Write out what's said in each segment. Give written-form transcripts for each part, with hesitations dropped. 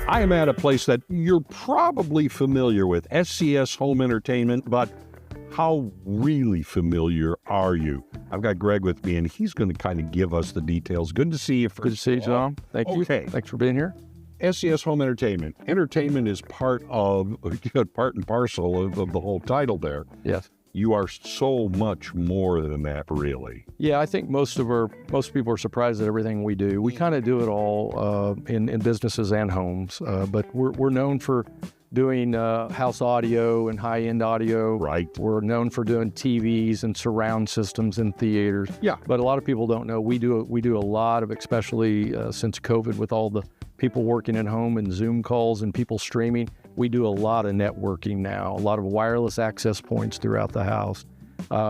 I am at a place that you're probably familiar with, SCS Home Entertainment, but how really familiar are you? I've got Greg with me, and he's going to kind of give us the details. Good to see you. Good to see you, Tom. Thank you. Okay. Thanks for being here. SCS Home Entertainment. Entertainment is part and parcel of the whole title there. Yes. You are so much more than that, really. Yeah, I think most people are surprised at everything we do. We kind of do it all in businesses and homes, but we're known for doing house audio and high-end audio. Right. We're known for doing TVs and surround systems in theaters. Yeah. But a lot of people don't know we do a lot of, especially since COVID, with all the people working at home and Zoom calls and people streaming. We do a lot of networking now, a lot of wireless access points throughout the house.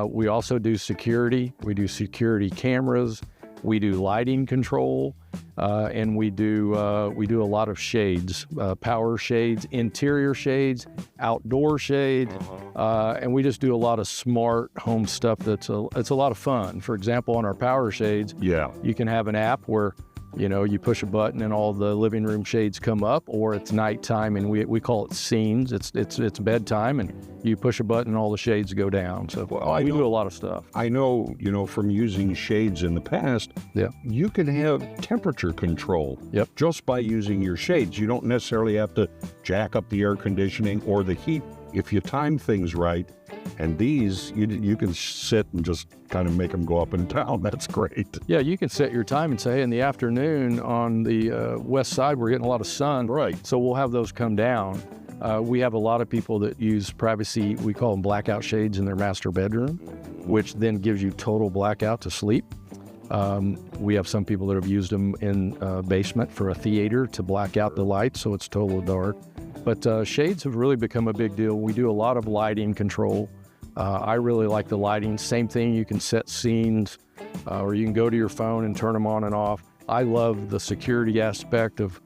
We also do security. We do security cameras. We do lighting control, and we do a lot of shades, power shades, interior shades, outdoor shades, and we just do a lot of smart home stuff. It's a lot of fun. For example, on our power shades, you can have an app where you push a button and all the living room shades come up, or it's nighttime and we call it scenes. It's bedtime and you push a button and all the shades go down. So we do a lot of stuff. I know, from using shades in the past, you can have temperature control just by using your shades. You don't necessarily have to jack up the air conditioning or the heat if you time things right. And these, you can sit and just kind of make them go up and down. That's great. Yeah, you can set your time and say, in the afternoon on the west side, we're getting a lot of sun. Right. So we'll have those come down. We have a lot of people that use privacy, we call them blackout shades, in their master bedroom, which then gives you total blackout to sleep. We have some people that have used them in basement for a theater to black out the lights so it's total dark. But shades have really become a big deal. We do a lot of lighting control. I really like the lighting. Same thing, you can set scenes, or you can go to your phone and turn them on and off. I love the security aspect of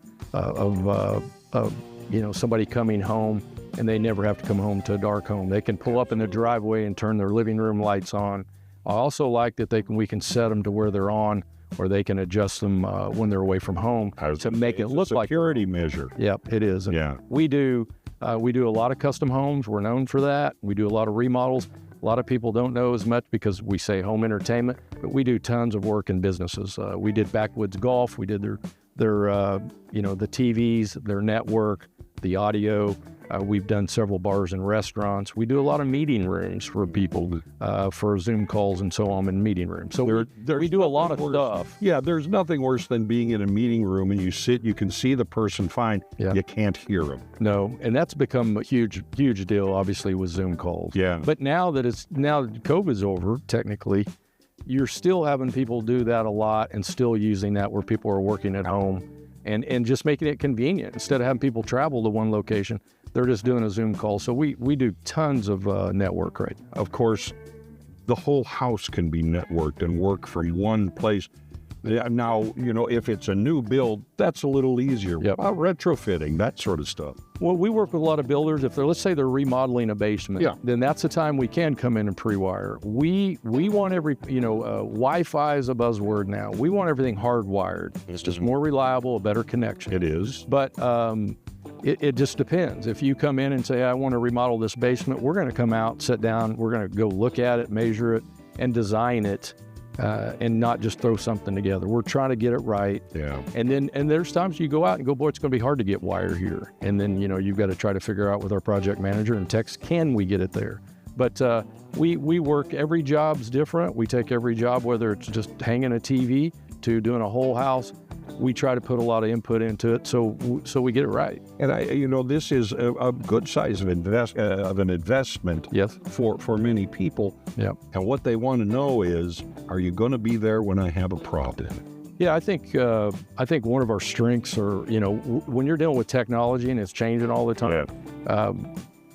somebody coming home and they never have to come home to a dark home. They can pull up in their driveway and turn their living room lights on. I also like that we can set them to where they're on, or they can adjust them when they're away from home to make it look like a security measure. Yep, it is. And we do a lot of custom homes. We're known for that. We do a lot of remodels. A lot of people don't know as much because we say home entertainment, but we do tons of work in businesses. We did Backwoods Golf. We did their the TVs, their network, the audio. We've done several bars and restaurants. We do a lot of meeting rooms for people, for Zoom calls and so on in meeting rooms. So we do a lot of stuff. Yeah, there's nothing worse than being in a meeting room and you can see the person fine. You can't hear them. No, and that's become a huge deal, obviously, with Zoom calls. Yeah. But now that COVID's over, technically, you're still having people do that a lot and still using that where people are working at home and just making it convenient. Instead of having people travel to one location, they're just doing a Zoom call. So we do tons of network right now. Of course, the whole house can be networked and work from one place. Now, if it's a new build, that's a little easier. About retrofitting, that sort of stuff. Well, we work with a lot of builders. If let's say they're remodeling a basement, then that's the time we can come in and pre-wire. We want Wi-Fi is a buzzword now. We want everything hardwired. It's just more reliable, a better connection. It is. But it just depends. If you come in and say, I want to remodel this basement, we're going to come out, sit down, we're going to go look at it, measure it, and design it. And not just throw something together. We're trying to get it right. Yeah. And there's times you go out and go, boy, it's going to be hard to get wire here. And then, you've got to try to figure out with our project manager and text, can we get it there? But we work, every job's different. We take every job, whether it's just hanging a TV to doing a whole house. We try to put a lot of input into it, so we get it right. And this is a good size of an investment. Yes. For many people. Yeah. And what they want to know is, are you going to be there when I have a problem? Yeah, I think one of our strengths are, when you're dealing with technology and it's changing all the time.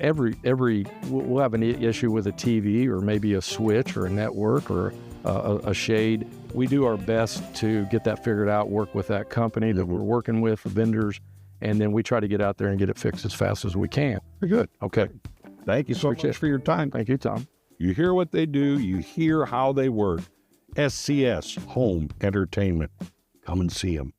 We'll have an issue with a TV or maybe a switch or a network or a shade. We do our best to get that figured out, work with that company that we're working with, the vendors, and then we try to get out there and get it fixed as fast as we can. Very good. Okay. Thank you so much for your time. Thank you, Tom. You hear what they do. You hear how they work. SCS Home Entertainment. Come and see them.